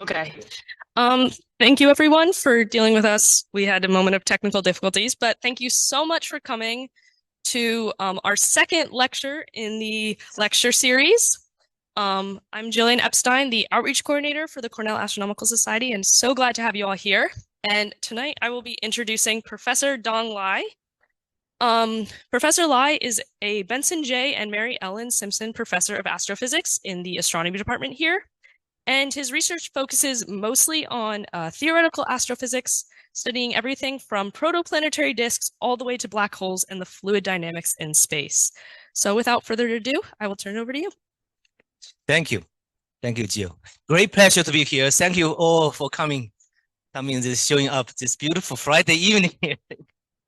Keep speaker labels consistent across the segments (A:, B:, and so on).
A: Okay. Thank you everyone for dealing with us. We had a moment of technical difficulties, but thank you so much for coming to our second lecture in the lecture series. I'm Jillian Epstein, the outreach coordinator for the Cornell Astronomical Society, and so glad to have you all here. And tonight I will be introducing Professor Dong Lai. Professor Lai is a Benson J. and Mary Ellen Simpson Professor of Astrophysics in the Astronomy Department here. And his research focuses mostly on theoretical astrophysics, studying everything from protoplanetary disks all the way to black holes and the fluid dynamics in space. So without further ado, I will turn it over to you.
B: Thank you. Thank you, Jill. Great pleasure to be here. Thank you all for coming, showing up this beautiful Friday evening.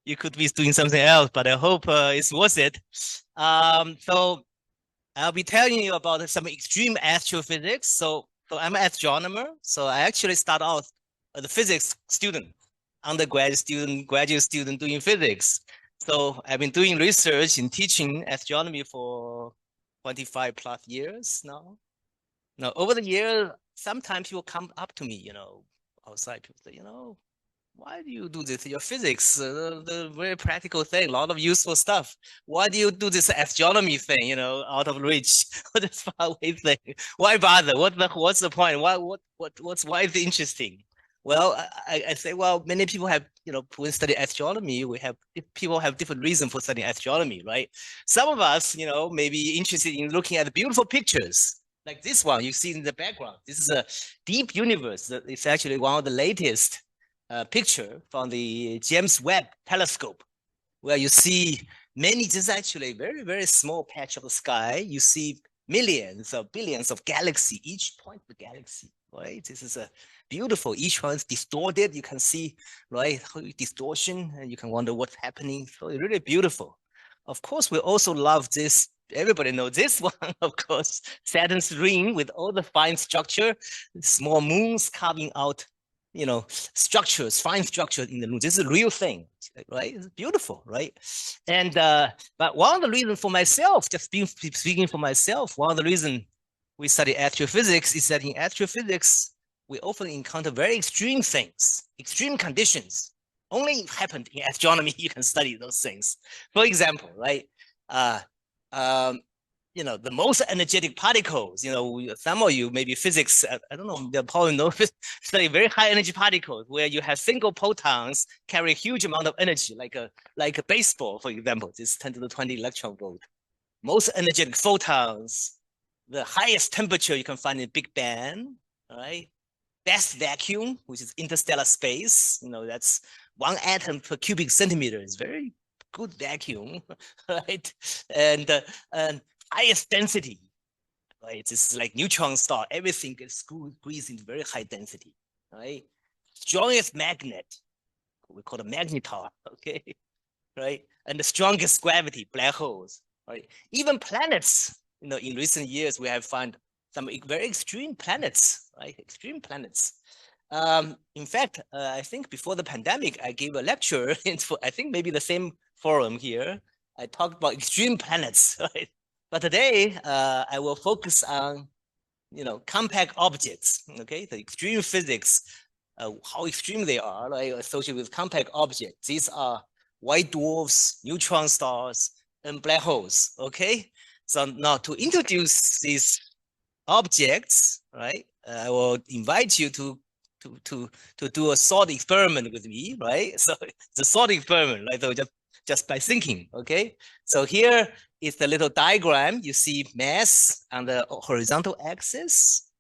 B: You could be doing something else, but I hope it's worth it. So I'll be telling you about some extreme astrophysics. So I'm an astronomer. So I actually start out as a physics student, undergraduate student, graduate student doing physics. So I've been doing research and teaching astronomy for 25 plus years now. Now, over the years, sometimes people come up to me, outside, people say, why do you do this? Your physics, the very practical thing, a lot of useful stuff. Why do you do this astronomy thing, out of reach, this far away thing? Why bother? What's the point? Why is it interesting? Well, I say, well, many people have, when we study astronomy, people have different reasons for studying astronomy, right? Some of us, may be interested in looking at the beautiful pictures, like this one you see in the background. This is a deep universe. It's actually one of the latest picture from the James Webb telescope, where you see this is actually a very, very small patch of the sky. You see millions or billions of galaxies, each point of the galaxy, right? This is a beautiful, each one is distorted. You can see, right, distortion, and you can wonder what's happening. So it's really beautiful. Of course, we also love this. Everybody knows this one, of course, Saturn's ring with all the fine structure, small moons carving out, structures, fine structures in the moon. This is a real thing, right? It's beautiful, right? And but one of the reasons for myself, just speaking for myself, one of the reasons we study astrophysics is that in astrophysics, we often encounter very extreme things, extreme conditions. Only happened in astronomy, you can study those things. For example, right? The most energetic particles, some of you, maybe physics, I don't know, they'll probably know, study very high energy particles where you have single protons carry a huge amount of energy, like a baseball, for example, this 10 to the 20 electron volt. Most energetic photons, the highest temperature you can find in Big Bang, right? Best vacuum, which is interstellar space, that's 1 atom per cubic centimeter. Is very good vacuum, right? And highest density, right? This is like neutron star. Everything gets squeezed into very high density, right? Strongest magnet, we call it magnetar, okay? Right? And the strongest gravity, black holes, right? Even planets, in recent years, we have found some very extreme planets, right? Extreme planets. In fact, I think before the pandemic, I gave a lecture into, I think maybe the same forum here. I talked about extreme planets, right? But today, I will focus on, compact objects, okay? The extreme physics, how extreme they are, right? Associated with compact objects. These are white dwarfs, neutron stars, and black holes, okay? So now to introduce these objects, right? I will invite you to do a thought experiment with me, right? So it's a thought experiment, right? So just by thinking, okay? So here is the little diagram. You see mass on the horizontal axis,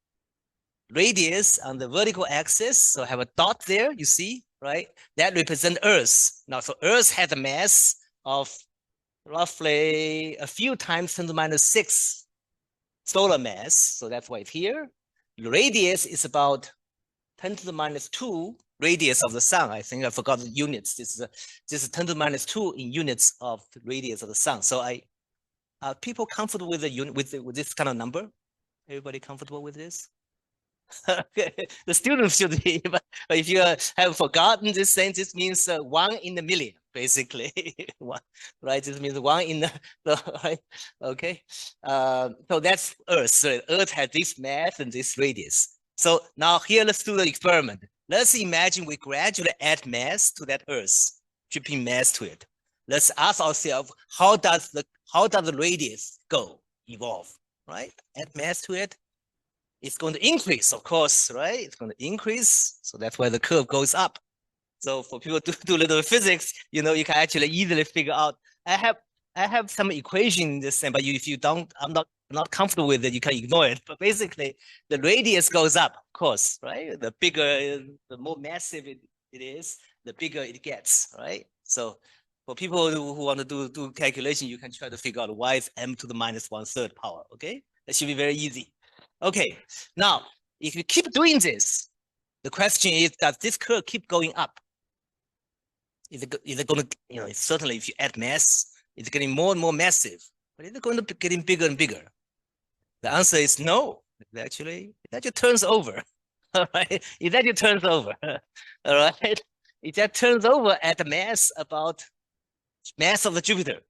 B: radius on the vertical axis. So I have a dot there, you see, right? That represents Earth. Now, so Earth has a mass of roughly a few times 10 to the minus 6 solar mass. So that's why it's here. The radius is about 10 to the minus 2 radius of the sun. I think I forgot the units. This is 10 to the minus 2 in units of the radius of the sun. So are people comfortable with the unit with this kind of number? Everybody comfortable with this? The students should be, but if you have forgotten this thing, this means 1 in a million, basically. One, right? This means 1 in the right? Okay. So that's Earth. So Earth has this mass and this radius. So now here, let's do the experiment. Let's imagine we gradually add mass to that Earth, dripping mass to it. Let's ask ourselves, how does the radius evolve, right? Add mass to it. It's going to increase, of course, right? It's going to increase. So that's why the curve goes up. So for people to do a little physics, you can actually easily figure out. I have some equation in this thing, but if you don't, I'm not comfortable with it, you can ignore it. But basically, the radius goes up, of course, right? The bigger, the more massive it is, the bigger it gets, right? So for people who want to do calculation, you can try to figure out why is m to the minus 1/3 power, okay? That should be very easy. Okay, now, if you keep doing this, the question is, does this curve keep going up? Is it going to, certainly if you add mass, it's getting more and more massive, but is it going to be getting bigger and bigger? The answer is no. It actually turns over. All right, it actually turns over. All right, it just turns over at the mass about mass of the Jupiter.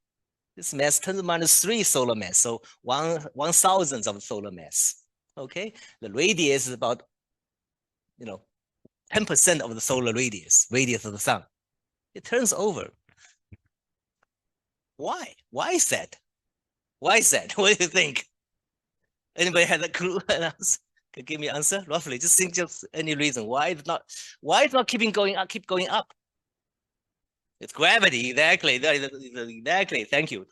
B: This mass 10 to the minus 3 solar mass, so 1/1000th of solar mass. Okay, the radius is about 10% of the solar radius of the sun. It turns over. Why? Why is that? Why is that? What do you think? Anybody has a clue? Can give me an answer roughly. Just think just any reason why it's not keep going up. It's gravity, exactly. Exactly. Thank you.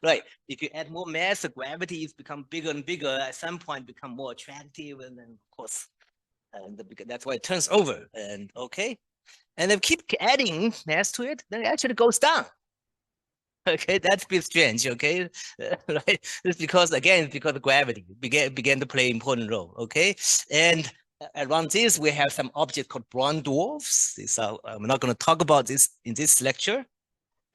B: Right. If you add more mass, the gravity is become bigger and bigger. At some point, become more attractive, and then of course, that's why it turns over. And okay, and then keep adding mass to it, then it actually goes down. Okay, that's a bit strange. Okay, right? It's because gravity began to play an important role. Okay, and around this we have some objects called brown dwarfs. I'm not going to talk about this in this lecture.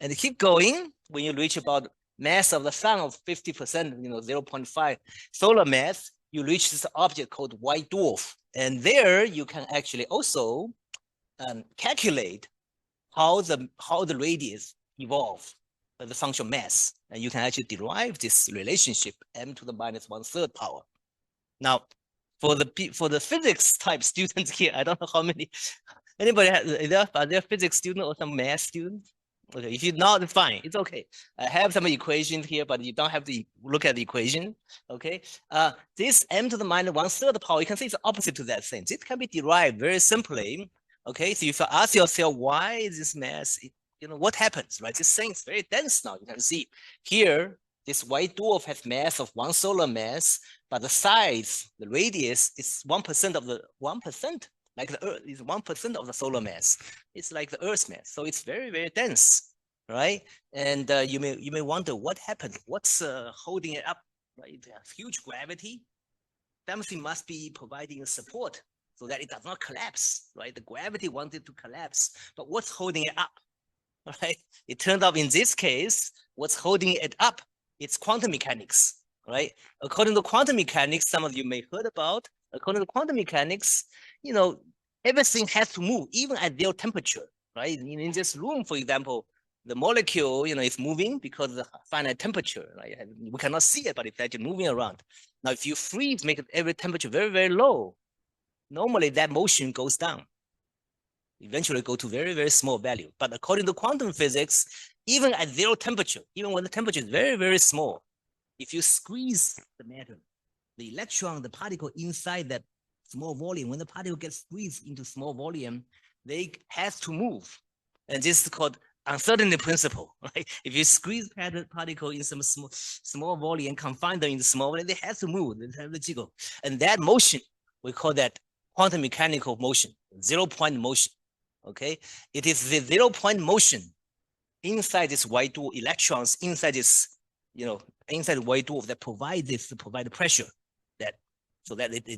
B: And keep going when you reach about mass of the sun of 50%, 0.5 solar mass, you reach this object called white dwarf, and there you can actually also calculate how the radius evolve as a function of mass, and you can actually derive this relationship m to the minus 1/3 power. Now, for the physics type students here, I don't know how many. Anybody are there physics student or some math students? Okay, if you're not, fine, it's okay. I have some equations here, but you don't have to look at the equation. Okay, this m to the minus 1/3 power, you can see it's opposite to that thing. It can be derived very simply. Okay, so if you ask yourself why is this mass, what happens, right? This thing is very dense now. You can see here, this white dwarf has mass of 1 solar mass, but the size, the radius is 1% of the 1%, like the Earth is 1% of the solar mass. It's like the Earth's mass, so it's very, very dense, right? And you may wonder what happened, what's holding it up, right? It has huge gravity. Something must be providing support so that it does not collapse, right? The gravity wanted to collapse, but what's holding it up? Right? It turned out in this case, what's holding it up? It's quantum mechanics, right? According to quantum mechanics, some of you may heard about. According to quantum mechanics, everything has to move, even at zero temperature, right? In this room, for example, the molecule, is moving because of the finite temperature, right? We cannot see it, but it's actually moving around. Now, if you freeze, make every temperature very, very low, normally that motion goes down. Eventually go to very, very small value. But according to quantum physics, even at zero temperature, even when the temperature is very, very small, if you squeeze the matter, the electron, the particle inside that small volume, when the particle gets squeezed into small volume, they have to move. And this is called uncertainty principle, right? If you squeeze the particle in some small volume and confine them in the small volume, they have to move, they have to jiggle. And that motion, we call that quantum mechanical motion, 0-point motion. Okay, it is the 0-point motion inside this white dwarf, electrons inside this, inside the white dwarf that provide the pressure so that they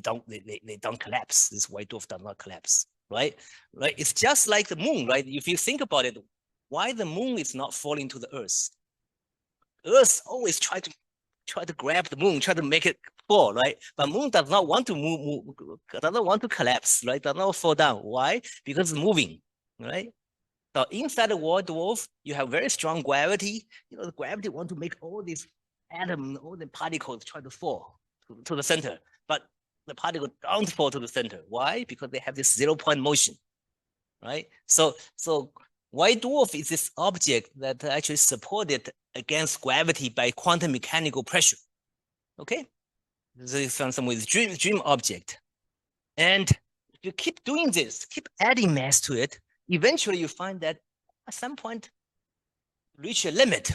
B: don't collapse. This white dwarf does not collapse, right? Right. It's just like the moon, right? If you think about it, why the moon is not falling to the Earth? Earth always try to grab the moon, try to make it fall, right? But moon does not want to move, does not want to collapse, right? Does not fall down. Why? Because it's moving, right? So inside the white dwarf, you have very strong gravity. The gravity want to make all these atoms, all the particles try to fall to the center. But the particle don't fall to the center. Why? Because they have this 0-point motion, right? So white dwarf is this object that actually supported against gravity by quantum mechanical pressure. Okay, this is some with dream object, and if you keep doing this, keep adding mass to it, eventually you find that at some point reach a limit.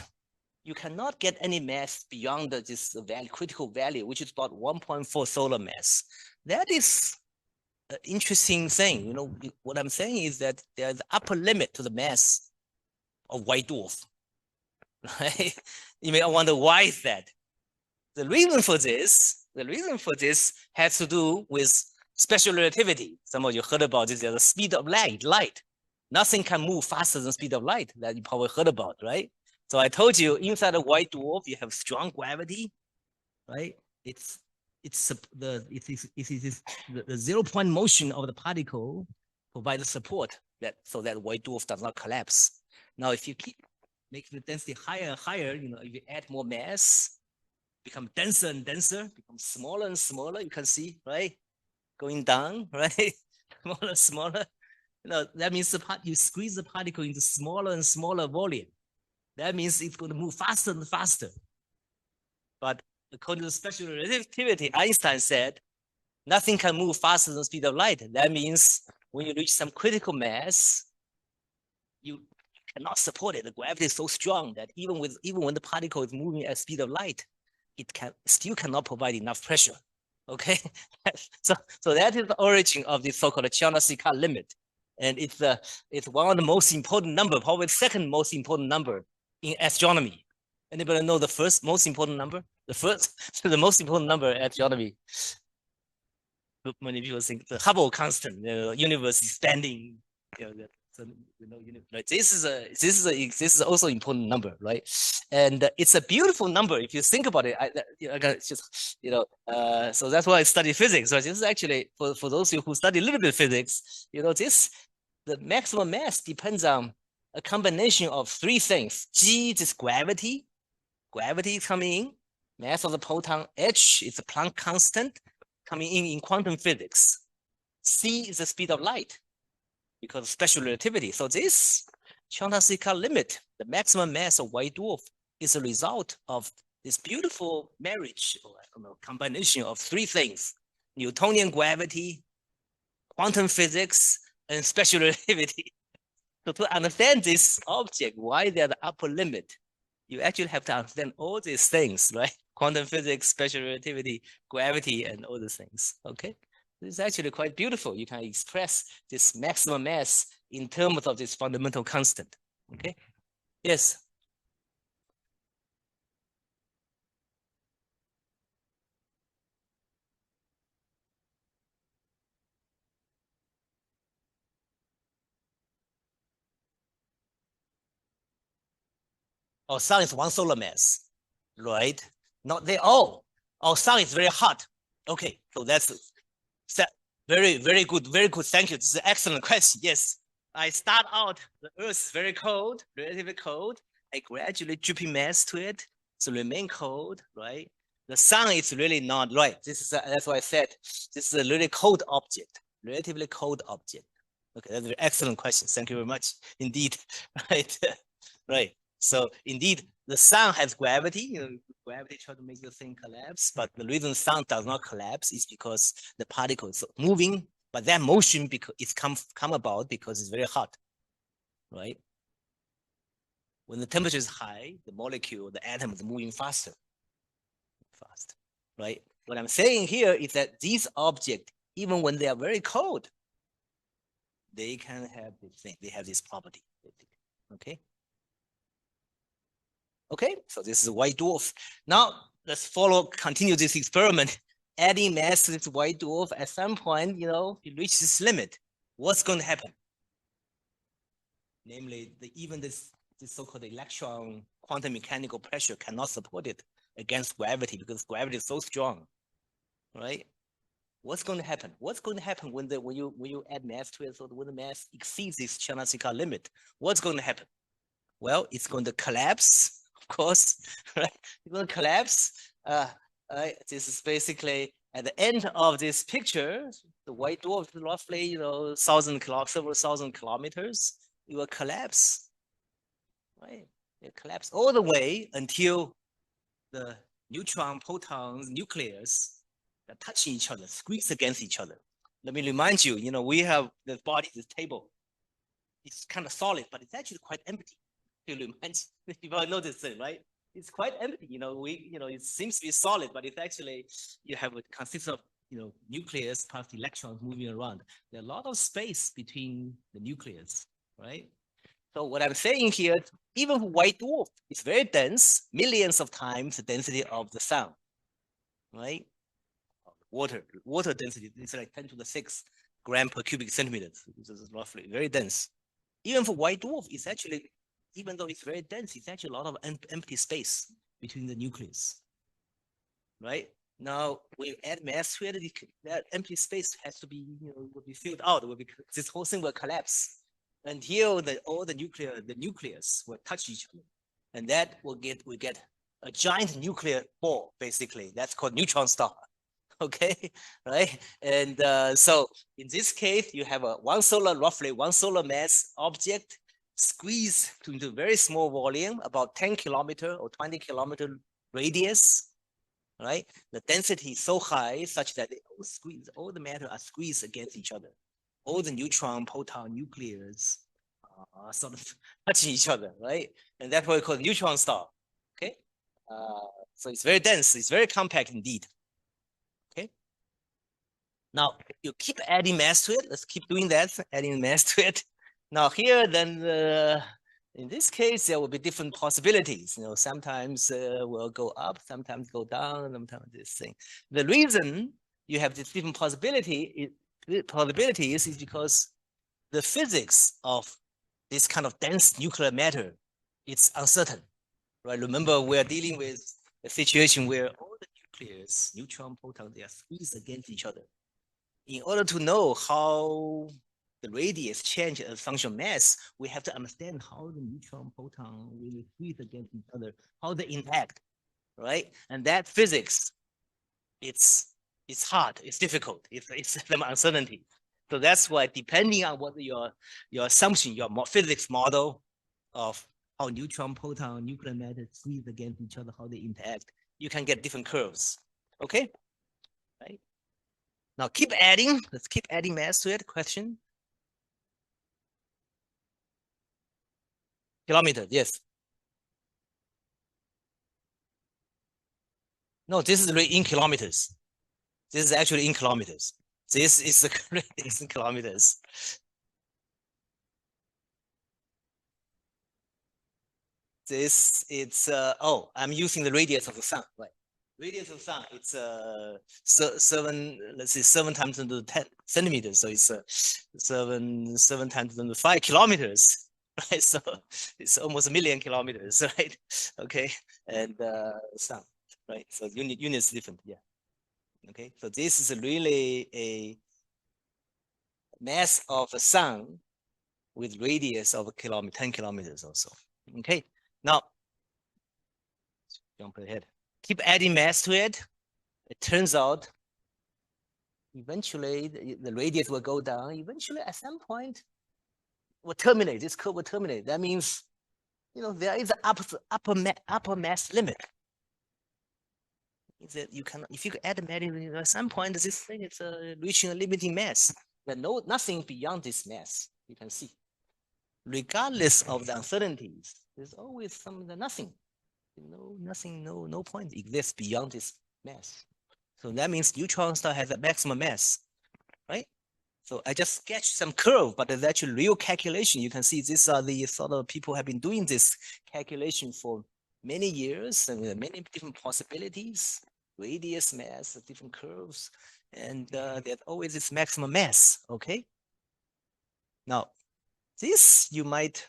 B: You cannot get any mass beyond this critical value, which is about 1.4 solar mass. That is an interesting thing. You know, what I'm saying is that there's the upper limit to the mass of white dwarf. Right? You may wonder why is that. The reason for this has to do with special relativity. Some of you heard about this. The speed of light. Nothing can move faster than speed of light. That you probably heard about, right? So I told you inside a white dwarf you have strong gravity, right? It's the 0-point motion of the particle provides support so that white dwarf does not collapse. Now, if you keep making the density higher and higher, you know, if you add more mass, become denser and denser, become smaller and smaller. You can see, right? Going down, right? Smaller and smaller. You know, that means you squeeze the particle into smaller and smaller volume. That means it's going to move faster and faster. But according to special relativity, Einstein said, nothing can move faster than the speed of light. That means when you reach some critical mass, you cannot support it. The gravity is so strong that even when the particle is moving at speed of light, it still cannot provide enough pressure. Okay, so that is the origin of the so-called Chandrasekhar limit, and it's one of the most important number, probably the second most important number in astronomy. Anybody know the first most important number? The most important number in astronomy. Many people think the Hubble constant, the universe is expanding. So, right? This is also an important number, right? And it's a beautiful number if you think about it. So that's why I study physics. Right? This is actually for those of you who study a little bit of physics. The maximum mass depends on a combination of three things. G is gravity is coming in. Mass of the proton. H is the Planck constant coming in quantum physics. C is the speed of light because of special relativity. So this Chandrasekhar limit, the maximum mass of white dwarf, is a result of this beautiful marriage or combination of three things: Newtonian gravity, quantum physics, and special relativity. So to understand this object, why they're the upper limit, you actually have to understand all these things, right? Quantum physics, special relativity, gravity, and all the things, okay? It's actually quite beautiful. You can express this maximum mass in terms of this fundamental constant, okay? Yes? Our sun is one solar mass, right? Not they all. Our sun is very hot. Okay, so that's very, very good, very good. Thank you. This is an excellent question. Yes, I start out, the Earth is very cold, relatively cold. I gradually dripping mass to it, so remain cold, right? The sun is really not right. That's why I said this is a really cold object, relatively cold object. Okay, that's an excellent question. Thank you very much indeed. Right, right. So indeed, the sun has gravity. Gravity tries to make the thing collapse, but the reason the sun does not collapse is because the particle is moving, but that motion it's come about because it's very hot, right? When the temperature is high, the molecule, the atom is moving faster, right? What I'm saying here is that these objects, even when they are very cold, they can have this thing. They have this property, okay? Okay, so this is a white dwarf. Now let's continue this experiment, adding mass to this white dwarf. At some point, you reach this limit. What's going to happen? Namely, even this so-called electron quantum mechanical pressure cannot support it against gravity because gravity is so strong, right? What's going to happen? What's going to happen when you add mass to it? So when the mass exceeds this Chandrasekhar limit, what's going to happen? Well, it's going to collapse. Of course, right? It's going to collapse. This is basically At the end of this picture, the white dwarf is roughly, several thousand kilometers. It will collapse, right? It collapse all the way until the neutron, protons, nucleus that touch each other, squeeze against each other. Let me remind you, we have the body, this table. It's kind of solid, but it's actually quite empty. You remind you all notice it, right? It's quite empty. It seems to be solid, but it's actually you have a consists of nucleus plus electrons moving around. There's a lot of space between the nucleus, right? So what I'm saying here, even white dwarf is very dense, millions of times the density of the sun, right? Water density is like 10 to the 6 gram per cubic centimeter. This is roughly very dense. Even for white dwarf, it's actually, even though it's very dense, it's actually a lot of empty space between the nucleus, right? Now, when you add mass to it, that empty space has to be, will be filled out. This whole thing will collapse until all the nucleus will touch each other, and that we get a giant nuclear ball. Basically, that's called neutron star. Okay, right? And so in this case, you have roughly one solar mass object squeezed into a very small volume, about 10 kilometer or 20 kilometer radius, right? The density is so high such that all the matter are squeezed against each other. All the neutron, proton, nucleus are sort of touching each other, right? And that's what we call neutron star, okay? So it's very dense, it's very compact indeed. Now you keep adding mass to it. Let's keep doing that, adding mass to it. Now here, then in this case, there will be different possibilities. Sometimes will go up, sometimes go down, sometimes this thing. The reason you have these different possibilities is because the physics of this kind of dense nuclear matter, it's uncertain, right? Remember, we're dealing with a situation where all the nucleus, neutron, proton, they are squeezed against each other. In order to know how the radius change as function of mass, we have to understand how the neutron, proton will squeeze against each other, how they interact, right? And that physics, it's hard, it's difficult, it's some uncertainty. So that's why, depending on what your assumption, your physics model of how neutron, proton, nuclear matter squeeze against each other, how they interact, you can get different curves. Okay, right? Now keep adding. Let's keep adding mass to it. Question. Kilometers, yes. No, this is really in kilometers. This is actually in kilometers. This is the correct in kilometers. This it's I'm using the radius of the sun, right? Radius of the sun, it's 7 times 10 to the 10 centimeters. So it's 7 times 10 to the 5 kilometers, right? So it's almost a million kilometers, right? Okay, and sun, right? So units different, yeah. Okay, so this is really a mass of a sun with radius of 10 kilometers or so. Okay, now jump ahead. Keep adding mass to it. It turns out eventually the radius will go down. Eventually, at some point, will terminate. This curve will terminate. That means, there is an upper mass limit. Means that you can, if you add mass, at some point, this thing is reaching a limiting mass. There's nothing beyond this mass. You can see, regardless of the uncertainties, there's always nothing. Nothing, no point exists beyond this mass. So that means neutron star has a maximum mass, right? So I just sketched some curve, but it's actually real calculation. You can see these are the sort of people have been doing this calculation for many years, and many different possibilities, radius, mass, different curves, and there's always this maximum mass, okay? Now, this you might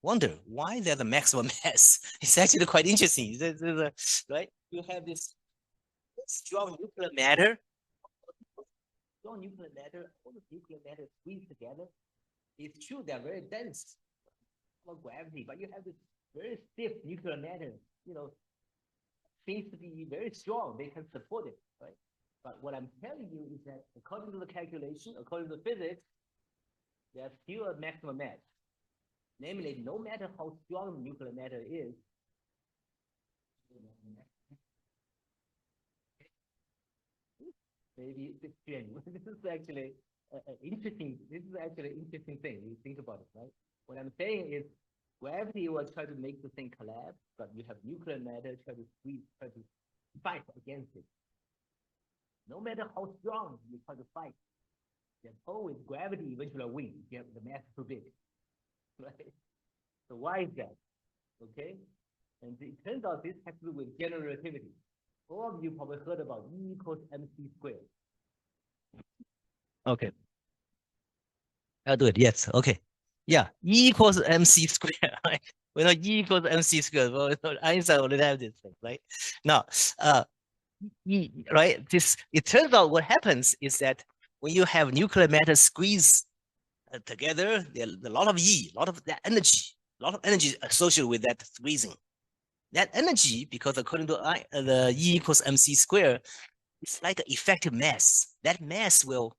B: wonder why there's a maximum mass. It's actually quite interesting, right? You have this strong nuclear matter, all the nuclear matter squeezed together. It's true they're very dense for gravity, but you have this very stiff nuclear matter, seems to be very strong. They can support it, right? But what I'm telling you is that according to the calculation, according to physics, there's still a maximum mass. Namely, no matter how strong nuclear matter is, maybe it's strange. This is actually interesting. This is actually an interesting thing. You think about it, right? What I'm saying is, gravity will try to make the thing collapse, but you have nuclear matter try to fight against it. No matter how strong you try to fight, there's always gravity eventually wins. You have the mass too big, right? So why is that? Okay, and it turns out this has to do with general relativity. All of you probably heard about E equals mc squared. Okay. I'll do it. Yes. Okay. Yeah. E equals mc squared. Right? We know E equals mc squared. Well, Einstein already have this thing, right? Now, right? It turns out what happens is that when you have nuclear matter squeeze together, there's a lot of E, a lot of that energy, associated with that squeezing. That energy, because according to the E equals mc squared, it's like an effective mass. That mass will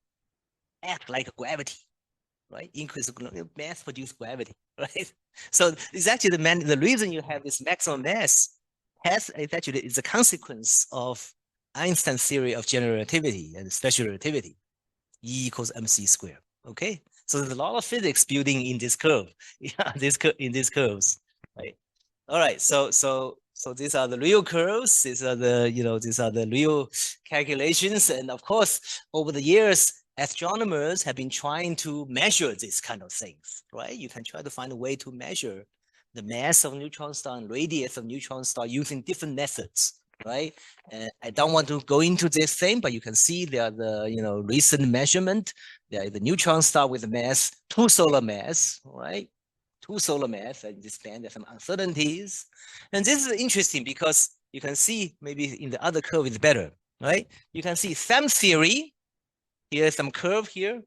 B: act like gravity, right? Increase mass produce gravity, right? So it's actually the reason you have this maximum mass is a consequence of Einstein's theory of general relativity and special relativity. E equals mc squared. Okay, so there's a lot of physics building in this curve, in these curves, right? All right, so these are the real curves. These are the real calculations, and of course, over the years, astronomers have been trying to measure these kind of things, right? You can try to find a way to measure the mass of neutron star and radius of neutron star using different methods, right? And I don't want to go into this thing, but you can see there are the recent measurement. There is the neutron star with the mass 2 solar mass, right? 2 solar mass at this band. There's some uncertainties, and this is interesting because you can see maybe in the other curve is better, right? You can see some theory. Here's some curve here.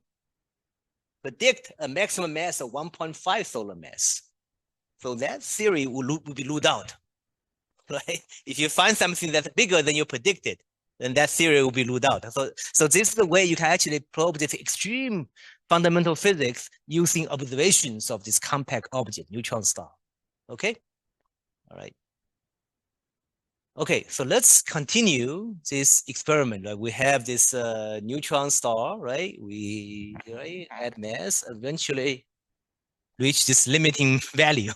B: Predict a maximum mass of 1.5 solar mass. So that theory will be ruled out, right? If you find something that's bigger than you predicted, then that theory will be ruled out. So this is the way you can actually probe this extreme fundamental physics using observations of this compact object, neutron star. Okay? All right. Okay, so let's continue this experiment. Right? We have this neutron star, right? We add mass, eventually reach this limiting value,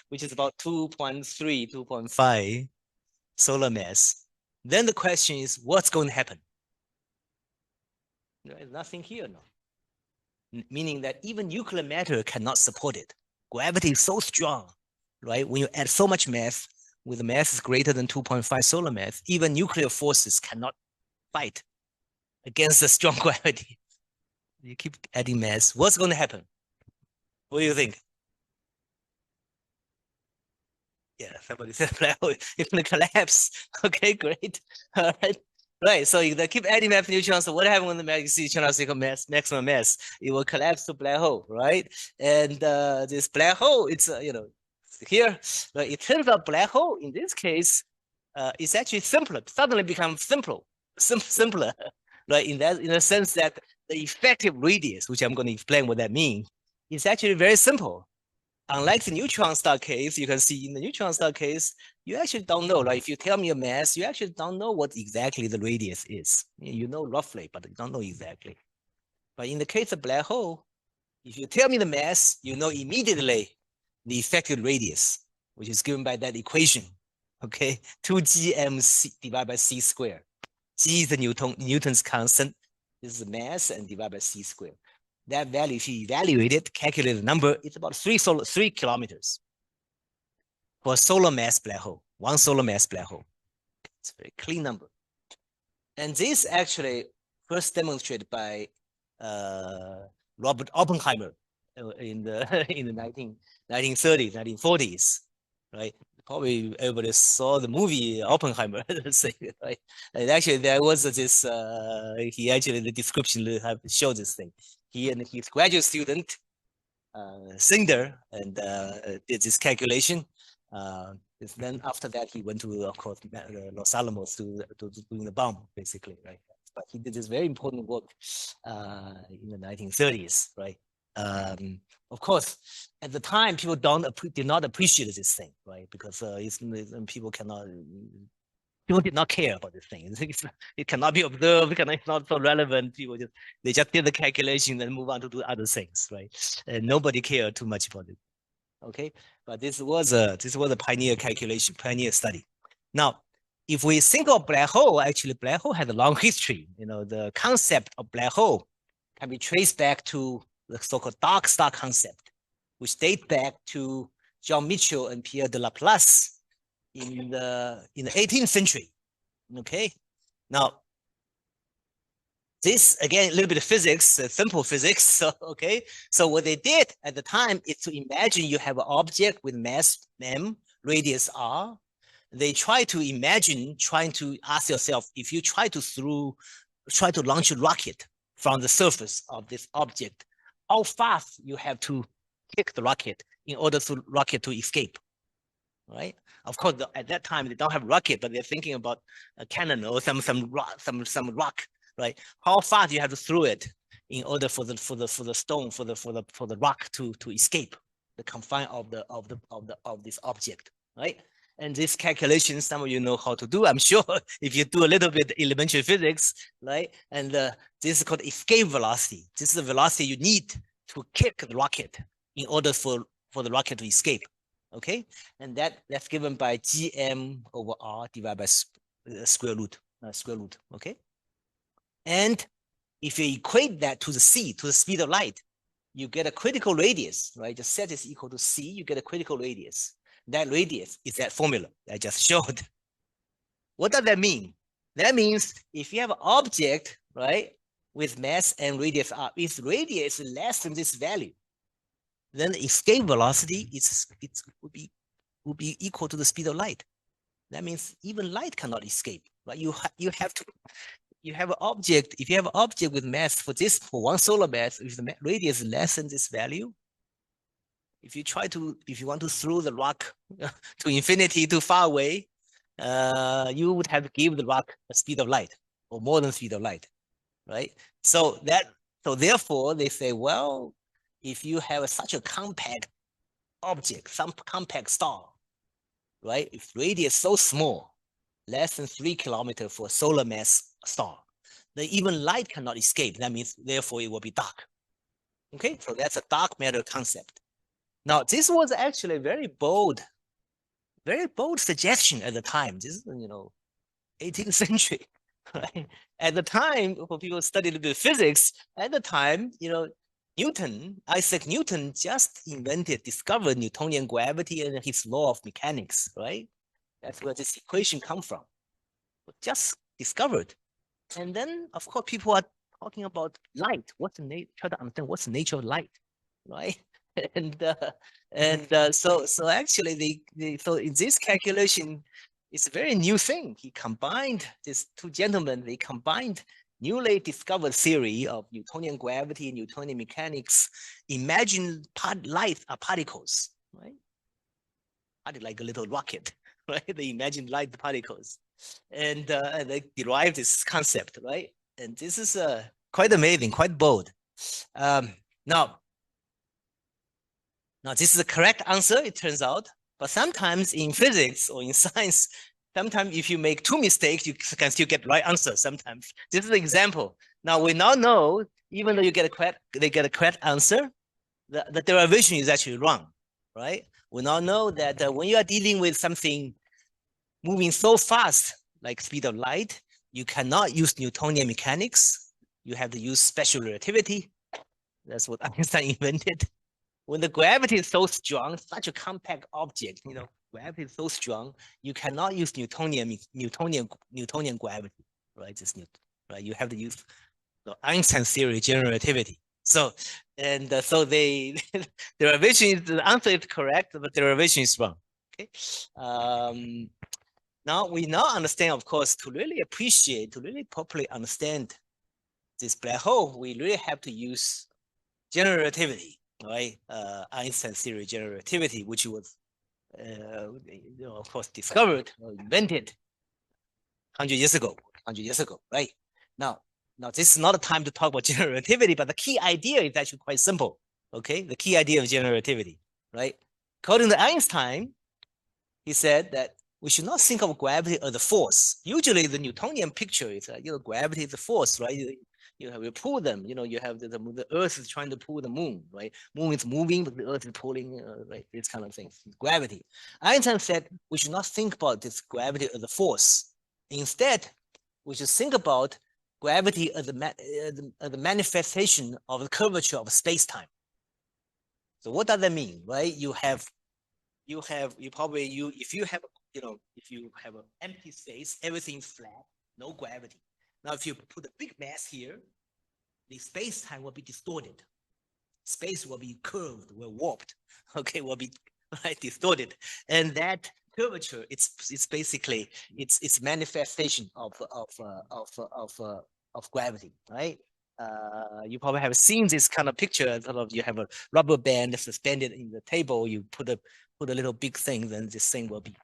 B: which is about 2.3, 2.5 solar mass. Then the question is, what's going to happen? There's nothing here now. Meaning that even nuclear matter cannot support it. Gravity is so strong, right? When you add so much mass, with a mass is greater than 2.5 solar mass, even nuclear forces cannot fight against the strong gravity. You keep adding mass. What's going to happen? What do you think? Yeah, somebody said black hole is going to collapse. Okay, great. All right. Right, so you keep adding mass neutrons. So what happens when the maximum mass? It will collapse to black hole, right? And this black hole, it's here. But it turns out black hole in this case is actually simpler. Suddenly becomes simpler, right? In the sense that the effective radius, which I'm going to explain what that means, is actually very simple. Unlike the neutron star case, you can see in the neutron star case, you actually don't know. Like if you tell me a mass, you actually don't know what exactly the radius is. You know roughly, but you don't know exactly. But in the case of black hole, if you tell me the mass, you know immediately the effective radius, which is given by that equation. Okay, 2gmc divided by c squared. G is the Newton's constant. This is the mass and divided by c squared. That value, if you evaluate it, calculate the number, it's about 3 kilometers for a solar mass black hole, 1 solar mass black hole. It's a very clean number. And this actually first demonstrated by Robert Oppenheimer in the 1930s, 1940s, right? Probably everybody saw the movie Oppenheimer, right? And actually, there was this. The description showed this thing. He and his graduate student, Singer, and did this calculation. Then after that, he went to, of course, Los Alamos to doing the bomb, basically, right? but he did this very important work in the 1930s, right? Of course, at the time, people did not appreciate this thing, right? Because people did not care about this thing. It cannot be observed. It's not so relevant. They just did the calculation and move on to do other things, right? And nobody cared too much about it. Okay, but this was a pioneer calculation, pioneer study. Now, if we think of black hole, actually black hole has a long history. The concept of black hole can be traced back to the so-called dark star concept, which dates back to John Mitchell and Pierre de Laplace in the 18th century. Okay, now this again a little bit of physics, simple physics. So so what they did at the time is to imagine you have an object with mass m, radius r. They try to ask yourself, if you try to launch a rocket from the surface of this object, how fast you have to kick the rocket in order for the rocket to escape, right? Of course, at that time they don't have rocket, but they're thinking about a cannon or some rock, right? How fast you have to throw it in order for the rock to escape the confine of this object, right? And this calculation, some of you know how to do, I'm sure, if you do a little bit elementary physics, right? And this is called escape velocity. This is the velocity you need to kick the rocket in order for the rocket to escape. Okay, and that's given by gm over r divided by square root. Okay, and if you equate that to the speed of light, you get a critical radius, right? Just set is equal to c, you get a critical radius. That radius is that formula I just showed. What does that mean? That means if you have an object, right, with mass and radius r, if radius is less than this value, then the escape velocity would be equal to the speed of light. That means even light cannot escape, right? You have an object. If you have an object with mass for one solar mass, if the radius is less than this value, if you want to throw the rock to infinity, too far away, you would have to give the rock a speed of light or more than speed of light, right? So therefore they say, well, if you have such a compact object, some compact star, right? If radius so small, less than 3 kilometers for a solar mass star, then even light cannot escape. That means, therefore, it will be dark. Okay, so that's a dark matter concept. Now, this was actually a very bold suggestion at the time. This is, 18th century, right? At the time, for people who studied a bit of physics, at the time, Isaac Newton just discovered Newtonian gravity and his law of mechanics, right? That's where this equation comes from. Just discovered. And then, of course, people are talking about light. Try to understand what's the nature of light, right? So actually, so in this calculation, it's a very new thing. These two gentlemen, they combined newly discovered theory of Newtonian gravity, Newtonian mechanics. Imagine light are particles, right? Like a little rocket, right? They imagine light particles, and they derived this concept, right? And this is quite amazing, quite bold. Now, this is the correct answer, it turns out. But sometimes in physics or in science, sometimes if you make two mistakes, you can still get right answer sometimes. This is an example. Now, we now know, even though they get a correct answer, the derivation is actually wrong, right? We now know that when you are dealing with something moving so fast, like speed of light, you cannot use Newtonian mechanics. You have to use special relativity. That's what Einstein invented. When the gravity is so strong, such a compact object, gravity is so strong, you cannot use Newtonian gravity, right? Just Newton, right? You have to use the Einstein theory, general relativity. So, so the answer is correct, but the derivation is wrong. Okay. Now we understand, of course, to really properly understand this black hole, we really have to use general relativity, right? Einstein theory, general relativity, which was, of course, discovered or invented 100 years ago, right? Now, Now, this is not a time to talk about general relativity, but the key idea is actually quite simple. Okay, the key idea of general relativity, right? According to Einstein, he said that we should not think of gravity as a force. Usually, the Newtonian picture is gravity is a force, right? You pull them. You have the Earth is trying to pull the moon, right? Moon is moving, but the Earth is pulling, right? This kind of thing. Gravity. Einstein said we should not think about this gravity as a force. Instead, we should think about gravity as a manifestation of the curvature of space-time. So what does that mean, right? If you have an empty space, everything's flat, no gravity. Now, if you put a big mass here, the space-time will be distorted. Space will be curved, will warped, okay, will be distorted, and that curvature, it's basically it's manifestation of gravity, right? You probably have seen this kind of picture. Sort of, you have a rubber band suspended in the table. You put a little big thing, then this thing will be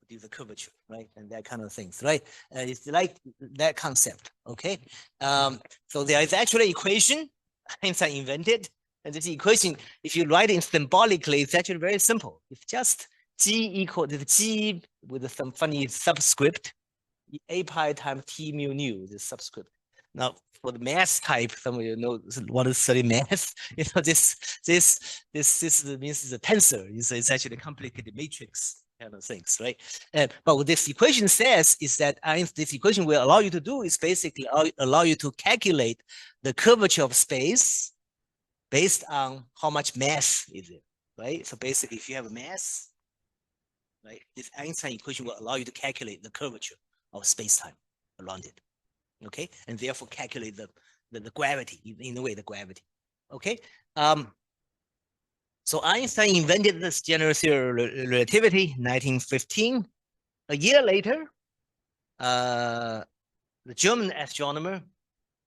B: do the curvature, right? And that kind of things, right? It's like that concept, okay? So there is actually an equation Einstein invented, and this equation, if you write it symbolically, it's actually very simple. It's just G equal to G with some funny subscript, A pi times T mu nu, the subscript. Now, for the math type, some of you know what is study math. This means it's a tensor. It's actually a complicated matrix kind of things, right? But what this equation says is that this equation will allow you to do is basically allow you to calculate the curvature of space based on how much mass is it, right? So basically, if you have a mass, right, this Einstein equation will allow you to calculate the curvature of space-time around it, okay? And therefore calculate the gravity, in a way, the gravity, okay? So Einstein invented this general theory of relativity, 1915. A year later, the German astronomer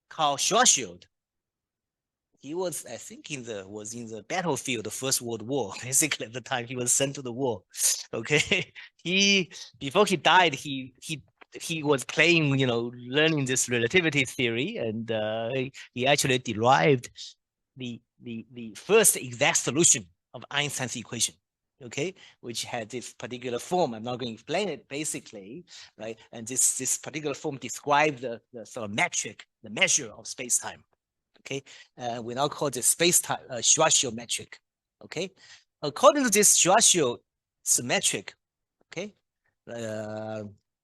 B: Karl Schwarzschild, he was, I think, was in the battlefield of the First World War. Basically, at the time he was sent to the war. Okay, before he died, he was playing, learning this relativity theory, and he actually derived the first exact solution of Einstein's equation, okay, which had this particular form. I'm not going to explain it basically, right? And this particular form describes the sort of metric, the measure of space-time, okay? We now call this space-time Schwarzschild metric, okay? According to this Schwarzschild metric, okay,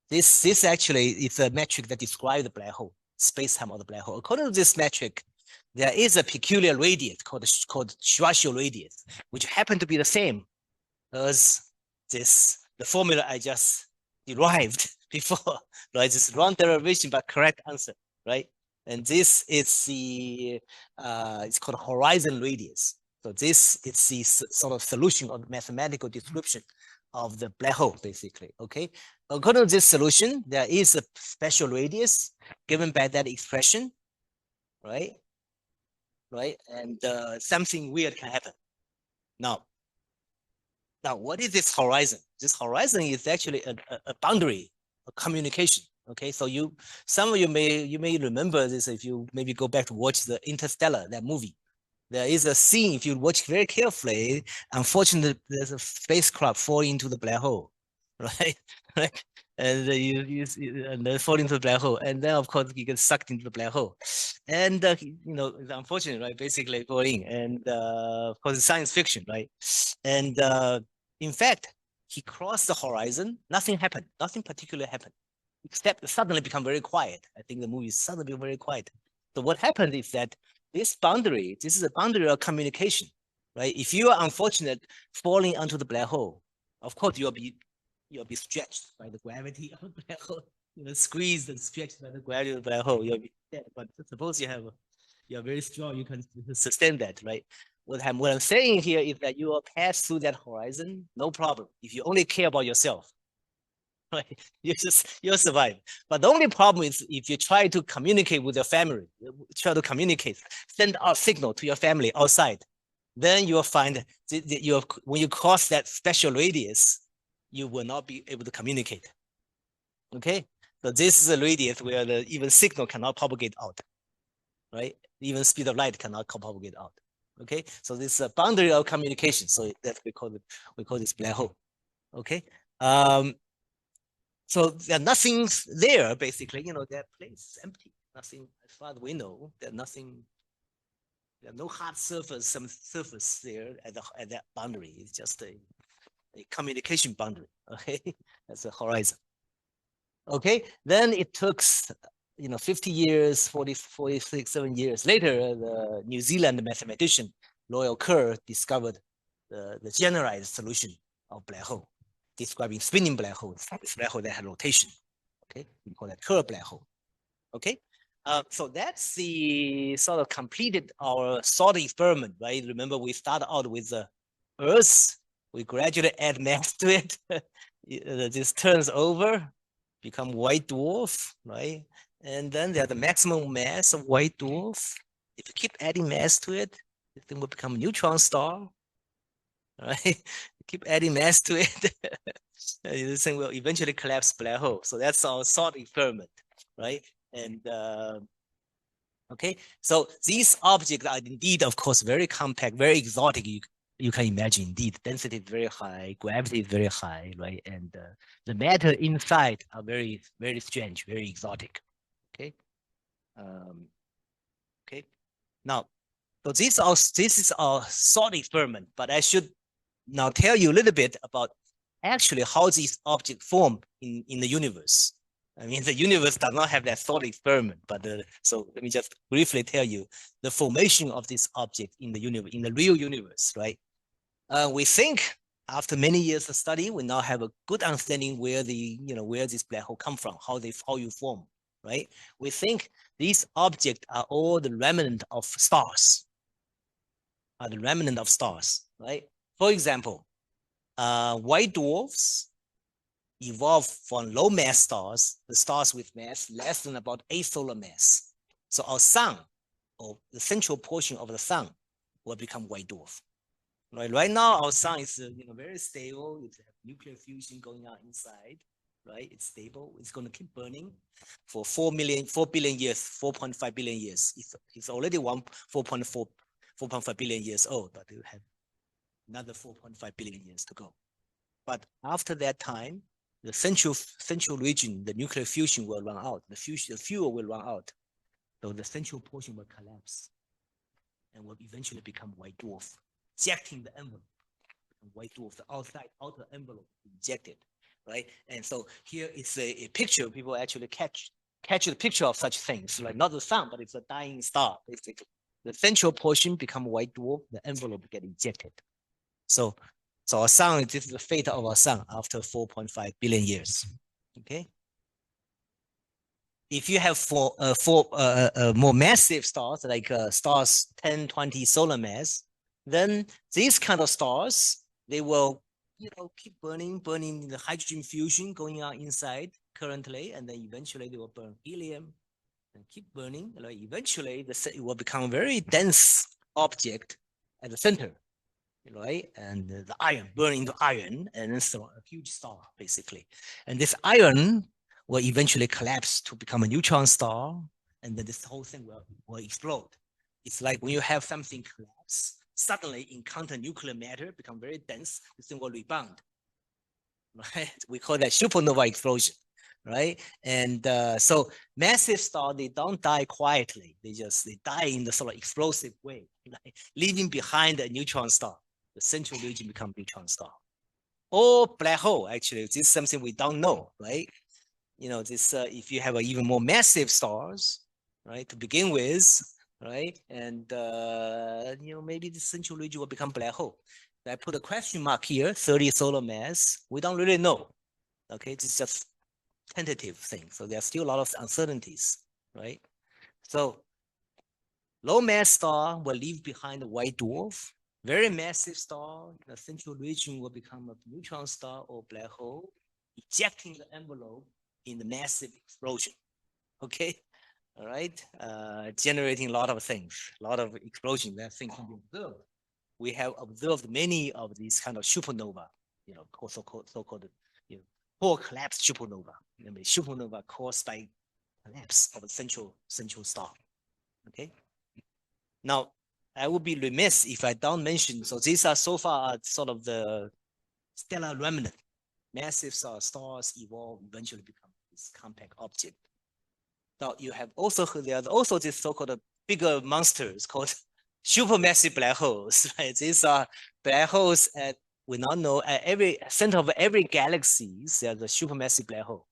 B: this actually is a metric that describes the black hole, space-time of the black hole. According to this metric, there is a peculiar radius called Schwarzschild radius, which happen to be the same as the formula I just derived before, right? This wrong derivation, but correct answer, right? And this is it's called horizon radius. So this is the sort of solution or mathematical description of the black hole, basically, okay? According to this solution, there is a special radius given by that expression, right? Right, and something weird can happen. Now, what is this horizon? This horizon is actually a boundary, a communication. Okay, so some of you may remember this if you maybe go back to watch the Interstellar, that movie. There is a scene, if you watch very carefully, unfortunately, there's a spacecraft falling into the black hole, right? Right? And and then fall into the black hole, and then of course you get sucked into the black hole, and it's unfortunate, right? Basically falling, and of course it's science fiction, right? And in fact, he crossed the horizon. Nothing happened. Nothing particular happened, except it suddenly become very quiet. I think the movie suddenly became very quiet. So what happened is that this is a boundary of communication, right? If you are unfortunate falling onto the black hole, of course you'll be stretched by the gravity of the black hole, squeezed and stretched by the gravity of the black hole. You'll be dead. But suppose you're very strong, you can sustain that, right? What I'm saying here is that you will pass through that horizon, no problem. If you only care about yourself, right? You'll survive. But the only problem is if you try to communicate with your family, send a signal to your family outside, then you will find that when you cross that special radius, you will not be able to communicate. Okay, so this is a radius where even signal cannot propagate out. right? Even speed of light cannot propagate out. Okay, so this is a boundary of communication. So that we call this black hole. Okay, so there's nothing there basically. That place is empty. Nothing, as far as we know, there's nothing. There's no hard surface, some surface there at that boundary. It's just a communication boundary. Okay, that's a horizon. Okay, then it took 50 years, 40, 46, 7 years later, the New Zealand mathematician Loyal Kerr discovered the generalized solution of black hole, describing spinning black holes, this black hole that had rotation. Okay, we call that Kerr black hole. Okay, so that's the sort of completed our thought experiment, right? Remember, we started out with the Earth, we gradually add mass to it. This turns over, become white dwarf, right? And then there's the maximum mass of white dwarf. If you keep adding mass to it, the thing will become a neutron star, right? Keep adding mass to it, this thing will eventually collapse black hole. So that's our thought experiment, right? And okay, so these objects are indeed, of course, very compact, very exotic. You can imagine, indeed, density is very high, gravity is very high, right? And the matter inside are very, very strange, very exotic. Okay. Okay. Now, so this is our thought experiment, but I should now tell you a little bit about actually how these objects form in the universe. I mean, the universe does not have that thought experiment, but so let me just briefly tell you the formation of this object in the universe, in the real universe, right? We think after many years of study, we now have a good understanding where where this black hole come from, how you form, right? We think these objects are all the remnant of stars, right? For example, white dwarfs evolved from low mass stars, the stars with mass less than about 8 solar mass. So our sun, or the central portion of the sun, will become white dwarf. Right now, our sun is very stable. It has nuclear fusion going on inside. Right, it's stable. It's going to keep burning for 4 billion years, 4.5 billion years. It's already 4.5 billion years old, but it will have another 4.5 billion years to go. But after that time, the central region, the nuclear fusion will run out. The fuel will run out. So the central portion will collapse and will eventually become white dwarf, ejecting the envelope. White dwarf, the outer envelope ejected, right? And so here is a picture. People actually catch the picture of such things, like not the sun, but it's a dying star. Basically, the central portion become white dwarf, the envelope get ejected. So our sun, this is the fate of our sun after 4.5 billion years. Okay. If you have more massive stars, like stars 10, 20 solar mass, then these kind of stars, they will keep burning the hydrogen fusion going on inside currently, and then eventually they will burn helium and keep burning. Like eventually, it will become a very dense object at the center, right? And the iron burning into iron, and then so a huge star basically. And this iron will eventually collapse to become a neutron star, and then this whole thing will explode. It's like when you have something collapse, suddenly encounter nuclear matter, become very dense, this thing will rebound. Right? We call that supernova explosion, right? And so massive stars, they don't die quietly. They die in the sort of explosive way, right? Leaving behind a neutron star. The central region becomes neutron star. Or black hole, actually, this is something we don't know, right? This if you have even more massive stars, right, to begin with, right, and maybe the central region will become black hole. I put a question mark here, 30 solar mass. We don't really know. Okay, it's just tentative thing. So there's still a lot of uncertainties, right? So low mass star will leave behind a white dwarf. Very massive star, the central region will become a neutron star or black hole, ejecting the envelope in the massive explosion. Okay, all right, generating a lot of things, a lot of explosion that thing can be observed. We have observed many of these kind of supernova, so-called core collapse supernova. Supernova caused by collapse of a central star. Okay, Now, I would be remiss if I don't mention, so these are so far sort of the stellar remnant. Massive stars evolve, eventually become this compact object. Now you have also there are also these so-called bigger monsters called supermassive black holes. Right? These are black holes at we now know at every center of every galaxy there's a supermassive black hole.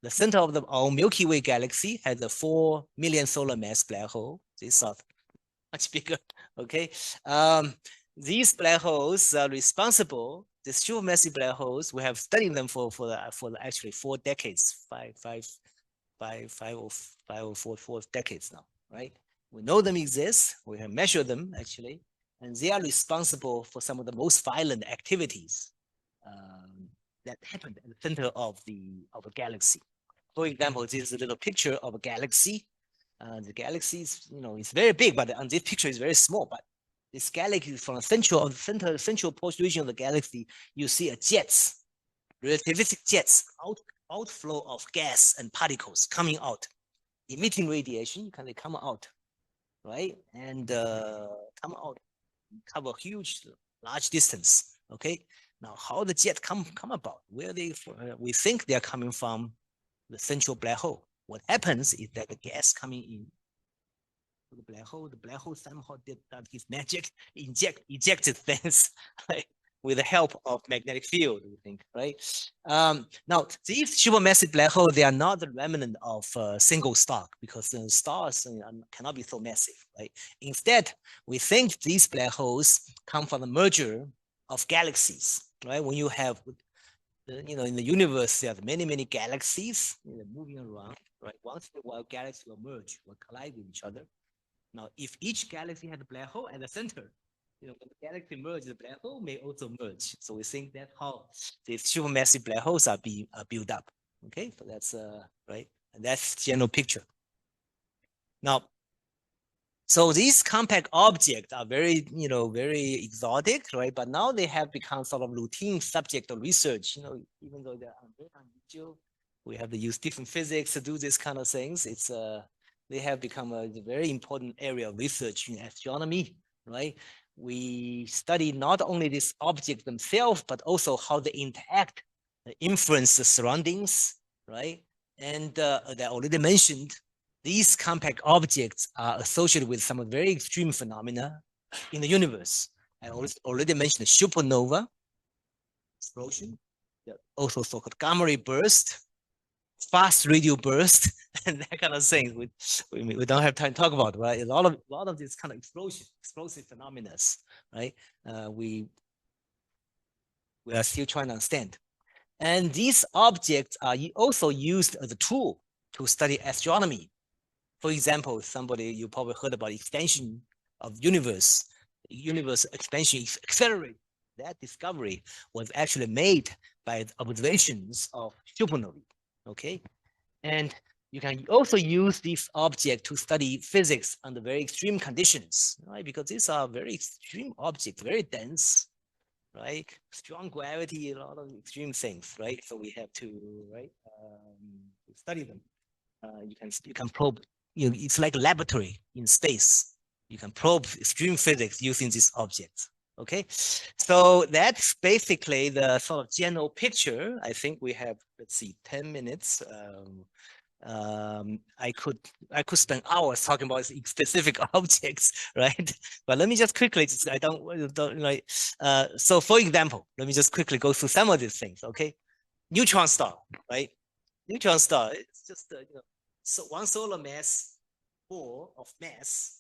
B: The center of our Milky Way galaxy has a 4 million solar mass black hole. These are much bigger. Okay, these black holes are responsible. The supermassive black holes, we have studied them for actually 4 decades, four decades now, right? We know them exist. We have measured them actually, and they are responsible for some of the most violent activities that happened at the center of a galaxy. For example, this is a little picture of a galaxy. The galaxy is, it's very big, but on this picture is very small. But this galaxy from the central region of the galaxy, you see a jets, relativistic jets, outflow of gas and particles coming out, emitting radiation. They come out, right, and come out, cover huge, large distance. Okay, now how the jet come about? Where we think they are coming from the central black hole. What happens is that the gas coming in the black hole somehow did his magic, ejected things, right, with the help of magnetic field, we think, right? Now, these supermassive black holes, they are not the remnant of a single star because the stars cannot be so massive, right? Instead, we think these black holes come from the merger of galaxies, right? When you have in the universe, there are many, many galaxies moving around, right? Once in a while, galaxies will merge, will collide with each other. Now, if each galaxy has a black hole at the center, when the galaxy merges, the black hole may also merge. So we think that's how these supermassive black holes are built up. Okay, so that's right, and that's the general picture. Now, so these compact objects are very, very exotic, right? But now they have become sort of routine subject of research. Even though they're very unusual, we have to use different physics to do these kind of things. They have become a very important area of research in astronomy, right? We study not only these objects themselves, but also how they interact, influence the surroundings, right? And I already mentioned, these compact objects are associated with some very extreme phenomena in the universe. I already mentioned the supernova explosion, also so-called gamma ray burst, fast radio burst, and that kind of thing. We don't have time to talk about, right? A lot of these kind of explosive phenomena, right? We are still trying to understand. And these objects are also used as a tool to study astronomy. For example, you probably heard about expansion of universe expansion accelerate. That discovery was actually made by observations of supernovae. Okay, and you can also use this object to study physics under very extreme conditions, right? Because these are very extreme objects, very dense, right? Strong gravity, a lot of extreme things, right? So we have to study them. You can probe. It's like a laboratory in space. You can probe extreme physics using these objects. Okay, so that's basically the sort of general picture. I think we have, let's see, 10 minutes. I could spend hours talking about specific objects, right? But let me just quickly, I don't like. So for example, let me just quickly go through some of these things. Okay, neutron star, right? Neutron star, it's just so one solar mass ball of mass,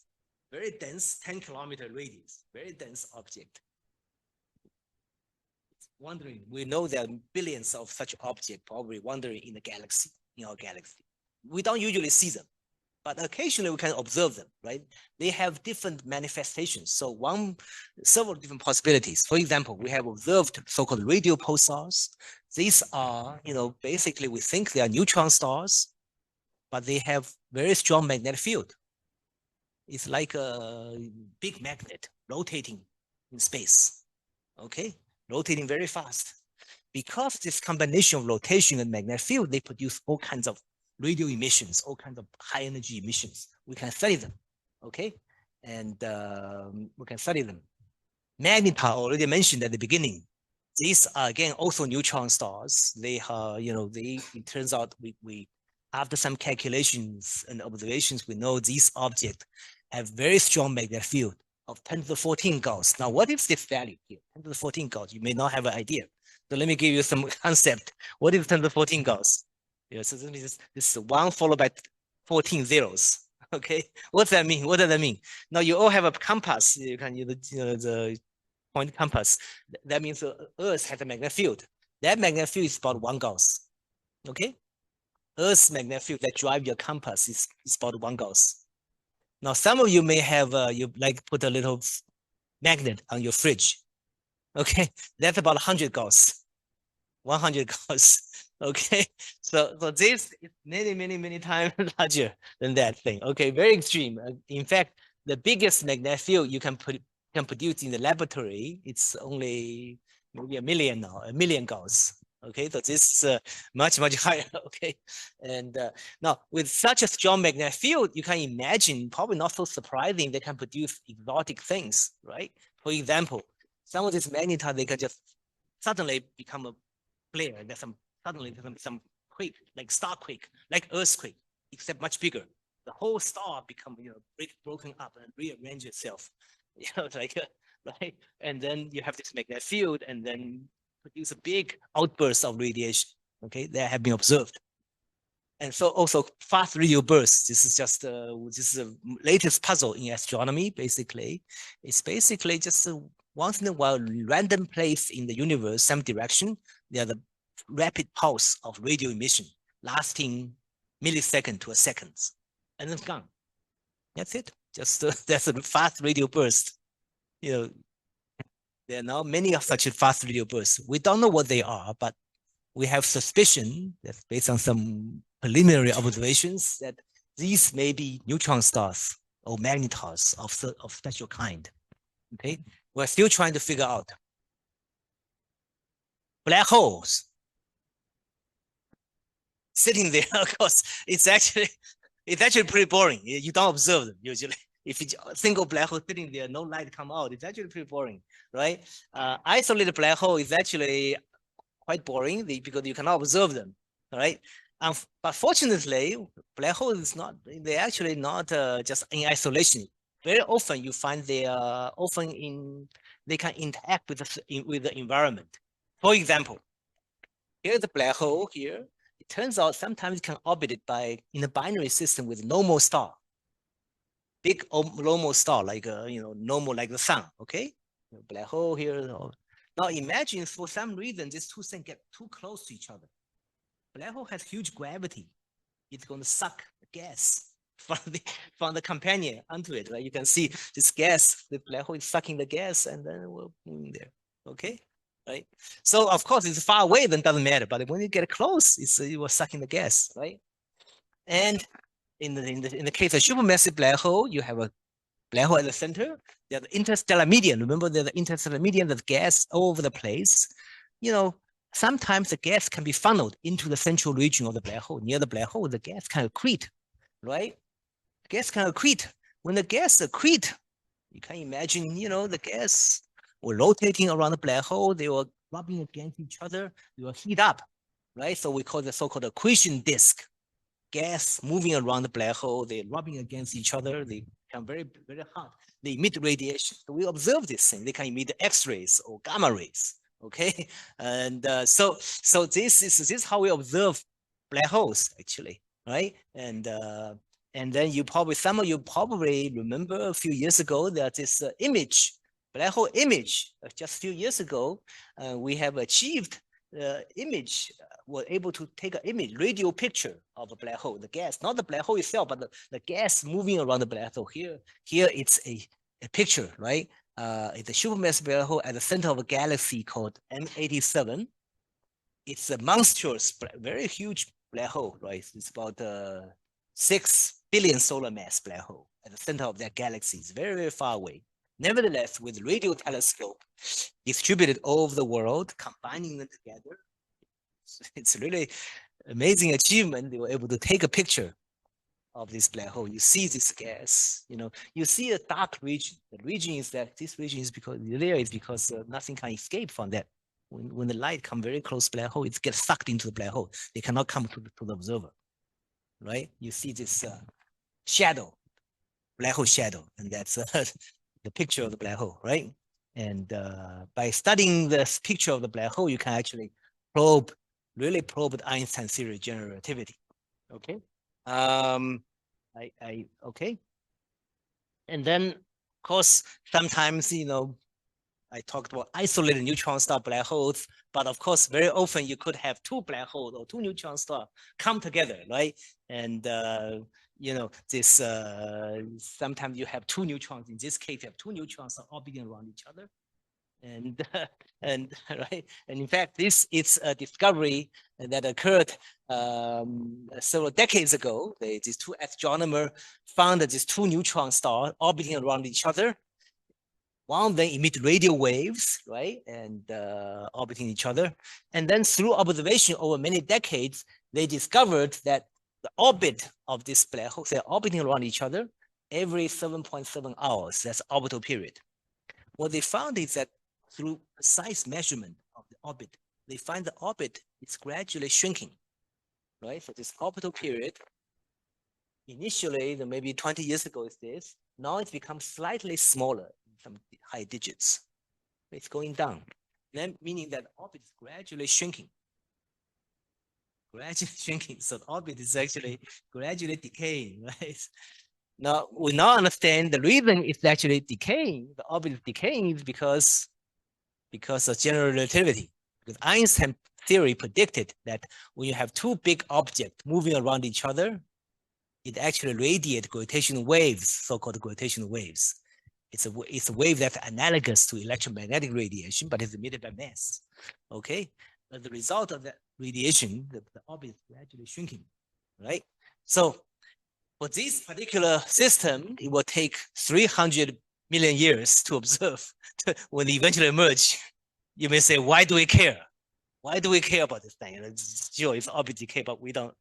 B: very dense, 10-kilometer radius, very dense object. Wandering, we know there are billions of such objects probably wandering in our galaxy. We don't usually see them, but occasionally we can observe them, right? They have different manifestations. So several different possibilities. For example, we have observed so-called radio pulsars. These are, basically we think they are neutron stars, but they have very strong magnetic field. It's like a big magnet rotating in space, okay? Rotating very fast. Because this combination of rotation and magnetic field, they produce all kinds of radio emissions, all kinds of high energy emissions. We can study them, okay? and we can study them. Magnetar already mentioned at the beginning. These are again also neutron stars. They are, it turns out we after some calculations and observations, we know these objects have very strong magnetic field of 10 to the 14 Gauss. Now, what is this value here? 10 to the 14 Gauss. You may not have an idea. So let me give you some concept. What is 10 to the 14 Gauss? So this is 1 followed by 14 zeros. Okay, what's that mean? What does that mean? Now you all have a compass. You can use the point compass. That means the Earth has a magnetic field. That magnetic field is about 1 Gauss. Okay, Earth's magnetic field that drive your compass is about 1 Gauss. Now some of you may have you like put a little magnet on your fridge. Okay, that's about 100 Gauss. 100 Gauss. Okay, so this is many times larger than that thing. Okay, very extreme. In fact, the biggest magnetic field you can produce in the laboratory, it's only maybe a million Gauss. Okay, so this is much higher. Okay, and now with such a strong magnetic field, you can imagine, probably not so surprising, they can produce exotic things, right? For example, some of these magnetars, they can just suddenly become a flare. There's suddenly some quake, like star quake, like earthquake, except much bigger. The whole star become broken up and rearrange itself. Like right, and then you have this magnetic field, and then produce a big outburst of radiation. Okay, that have been observed. And so also fast radio bursts. This is just this is a latest puzzle in astronomy. Basically, it's basically just once in a while random place in the universe, some direction. They are the rapid pulse of radio emission lasting millisecond to a second, and then it's gone. That's it. Just that's a fast radio burst. There are now many of such fast radio bursts. We don't know what they are, but we have suspicion that's based on some preliminary observations that these may be neutron stars or magnetars of special kind. Okay, we're still trying to figure out. Black holes sitting there, of course, it's actually pretty boring. You don't observe them usually. If it's a single black hole sitting there, no light come out, it's actually pretty boring, right? Isolated black hole is actually quite boring because you cannot observe them, right? But fortunately, black holes is not, they're actually not just in isolation. Very often you find they are they can interact with the environment. For example, here's a black hole here. It turns out sometimes it can orbit it in a binary system with normal star. Big normal star, like normal like the sun, okay? Black hole here. Now imagine for some reason these two things get too close to each other. Black hole has huge gravity. It's going to suck the gas from the companion onto it, right? You can see this gas, the black hole is sucking the gas, and then we're moving there, okay? Right? So of course it's far away, then doesn't matter. But when you get close, you were sucking the gas, right? And in the case of supermassive black hole, you have a black hole at the center. There's the interstellar medium. Remember, there's the interstellar medium, there's gas all over the place. Sometimes the gas can be funneled into the central region of the black hole. Near the black hole, the gas can accrete, right? Gas can accrete. When the gas accrete, you can imagine, the gas were rotating around the black hole. They were rubbing against each other. They will heat up, right? So we call the so-called accretion disk. Gas moving around the black hole, they're rubbing against each other. They become very hot. They emit radiation. So we observe this thing. They can emit X-rays or gamma rays. Okay, and so this is how we observe black holes actually, right? And then some of you probably remember a few years ago that this image, black hole image, just a few years ago, we have achieved image. Were able to take an image, radio picture of a black hole, the gas, not the black hole itself, but the gas moving around the black hole. Here it's a picture, right? It's a supermassive black hole at the center of a galaxy called M87. It's a monstrous, very huge black hole, right? It's about 6 billion solar mass black hole at the center of that galaxy. It's very far away. Nevertheless, with radio telescope distributed all over the world, combining them together, it's really amazing achievement. They were able to take a picture of this black hole. You see this gas, you see a dark region. The region is that this region is because there is because nothing can escape from that. When the light come very close to black hole, it gets sucked into the black hole. They cannot come to the observer, right? You see this shadow, black hole shadow, and that's the picture of the black hole, right? And by studying this picture of the black hole, you can actually really probe the Einstein theory of general relativity. Okay. Okay. And then, of course, sometimes, I talked about isolated neutron star black holes, but of course, very often you could have two black holes or two neutron stars come together, right? And this sometimes you have two neutrons. In this case, you have two neutrons orbiting around each other, and right. And in fact, this is a discovery that occurred several decades ago. These two astronomers found that these two neutron stars orbiting around each other. One of them emit radio waves, right, and orbiting each other. And then through observation over many decades, they discovered that the orbit of this black hole, they're orbiting around each other every 7.7 hours. That's orbital period. What they found is that through precise measurement of the orbit, they find the orbit is gradually shrinking, right? So this orbital period, initially, maybe 20 years ago is this. Now it's become slightly smaller, some high digits. It's going down. Then meaning that orbit is gradually shrinking. Gradually shrinking. So the orbit is actually gradually decaying, right? Now we now understand the reason it's actually decaying. The orbit is decaying is because of general relativity. Because Einstein theory predicted that when you have two big objects moving around each other, it actually radiates gravitational waves, so-called gravitational waves. It's a wave that's analogous to electromagnetic radiation, but it's emitted by mass. Okay, as a result of that radiation, the orbit is gradually shrinking, right? So for this particular system, it will take 300 million years to observe when they eventually emerge. You may say, why do we care? Why do we care about this thing? Sure, it's orbit decay, but we don't.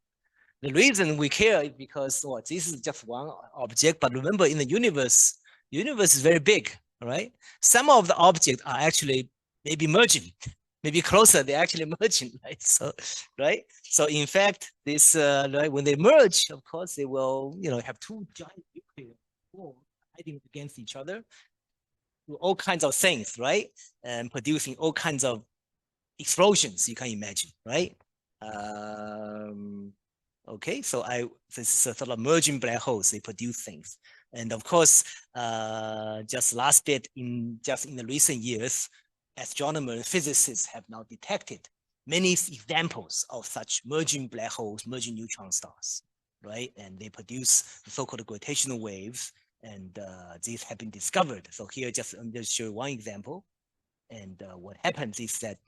B: The reason we care is because this is just one object, but remember in the universe is very big, right? Some of the objects are actually maybe merging, maybe closer, they're actually merging, right? So, right? So in fact, this, right, when they merge, of course, they will, have two giant nuclear cores fighting against each other, do all kinds of things, right? And producing all kinds of explosions you can imagine, right? Okay, so this is a sort of merging black holes, they produce things. And of course, just last bit in the recent years, astronomers and physicists have now detected many examples of such merging black holes, merging neutron stars, right? And they produce the so-called gravitational waves, and these have been discovered. So here, I'm just show you one example. And what happens is that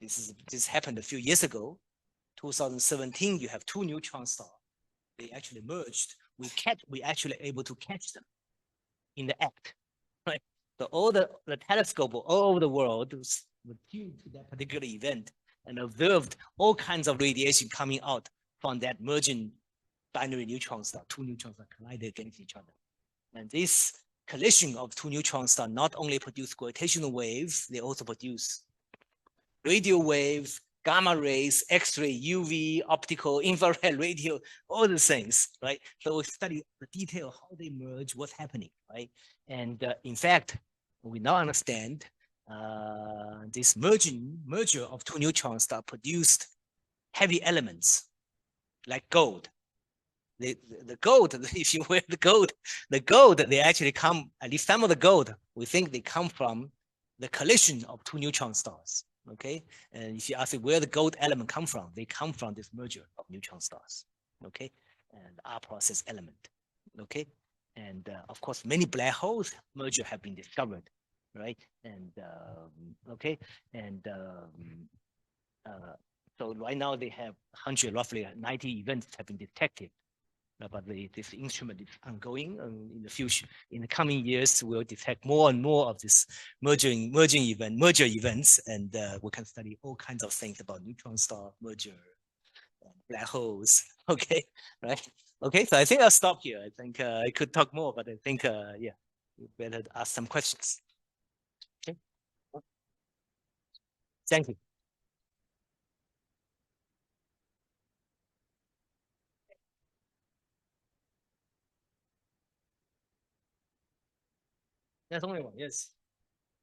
B: this happened a few years ago. 2017, you have two neutron stars. They actually merged. We actually able to catch them in the act, right? So all the telescope all over the world were tuned to that particular event and observed all kinds of radiation coming out from that merging binary neutron star. Two neutrons are collided against each other. And this collision of two neutron stars not only produce gravitational waves, they also produce radio waves, gamma rays, X-ray, UV, optical, infrared, radio, all the things, right? So we study the detail, how they merge, what's happening, right? And in fact, we now understand this merger of two neutron stars produced heavy elements like gold. The gold, if you wear the gold, they actually come, at least some of the gold, we think they come from the collision of two neutron stars. Okay, and if you ask me where the gold element come from, they come from this merger of neutron stars. Okay, and R process element. Okay, and of course many black holes merger have been discovered, right? And okay, and so right now they have roughly 90 events have been detected. But this instrument is ongoing, and in the future, in the coming years, we'll detect more and more of this merger events, and we can study all kinds of things about neutron star merger, black holes. Okay, right? Okay, so I think I'll stop here. I think I could talk more, but I think yeah, we better ask some questions. Okay, thank you. There's only one. Yes.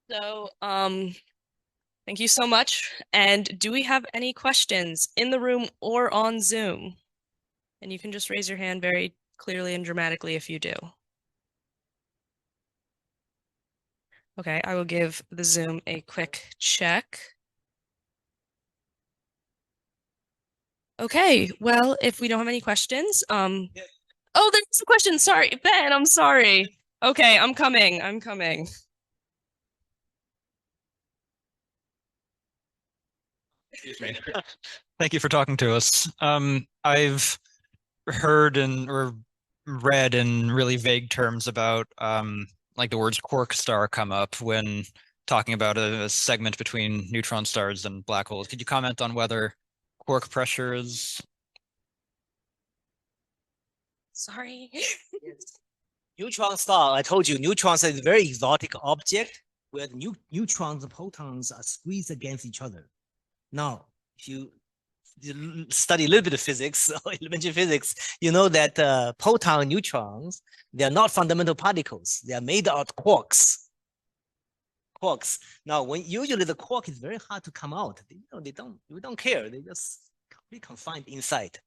A: So, thank you so much. And do we have any questions in the room or on Zoom? And you can just raise your hand very clearly and dramatically if you do. Okay, I will give the Zoom a quick check. Okay, well, if we don't have any questions, oh, there's a question. Sorry, Ben, I'm sorry. Okay, I'm coming. I'm coming.
C: Excuse me. Thank you for talking to us. I've heard or read in really vague terms about like the words quark star come up when talking about a segment between neutron stars and black holes. Could you comment on whether quark pressure is?
A: Sorry.
B: Neutron star, I told you, neutrons are a very exotic object where the neutrons and protons are squeezed against each other. Now, if you study a little bit of physics or elementary physics, you know that proton neutrons, they are not fundamental particles. They are made out of quarks. Quarks. Now, when usually the quark is very hard to come out. We don't care. They just be confined inside.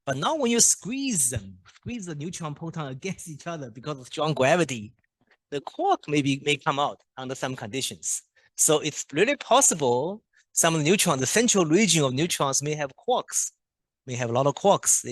B: But now when you squeeze the neutron proton against each other because of strong gravity, the quark may come out under some conditions. So it's really possible some of the neutrons, the central region of neutrons may have quarks, may have a lot of quarks.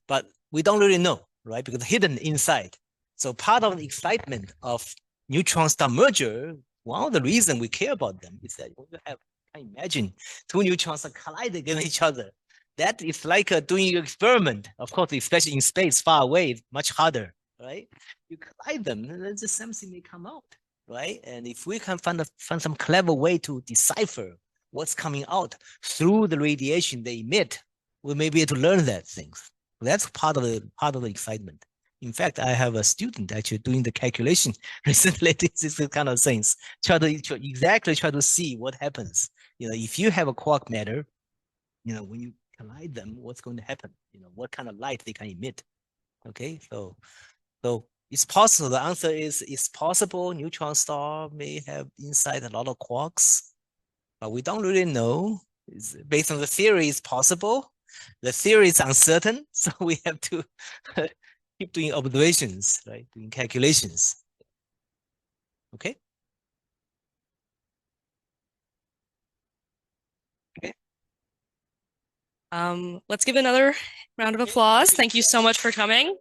B: But we don't really know, right? Because hidden inside. So part of the excitement of neutron star merger, one of the reasons we care about them is that when you have, I imagine, two neutrons are colliding against each other. That is like doing an experiment. Of course, especially in space, far away, much harder, right? You collide them, and then the same thing may come out, right? And if we can find some clever way to decipher what's coming out through the radiation they emit, we may be able to learn that things. That's part of the excitement. In fact, I have a student actually doing the calculation recently. This is the kind of things. Try to see what happens. If you have a quark matter, when you collide them, what's going to happen? What kind of light they can emit. Okay, so it's possible. The answer is it's possible. Neutron star may have inside a lot of quarks, but we don't really know. Based on the theory, it's possible. The theory is uncertain, so we have to keep doing observations, right? Doing calculations. Okay. Okay.
A: Let's give another round of applause. Thank you so much for coming.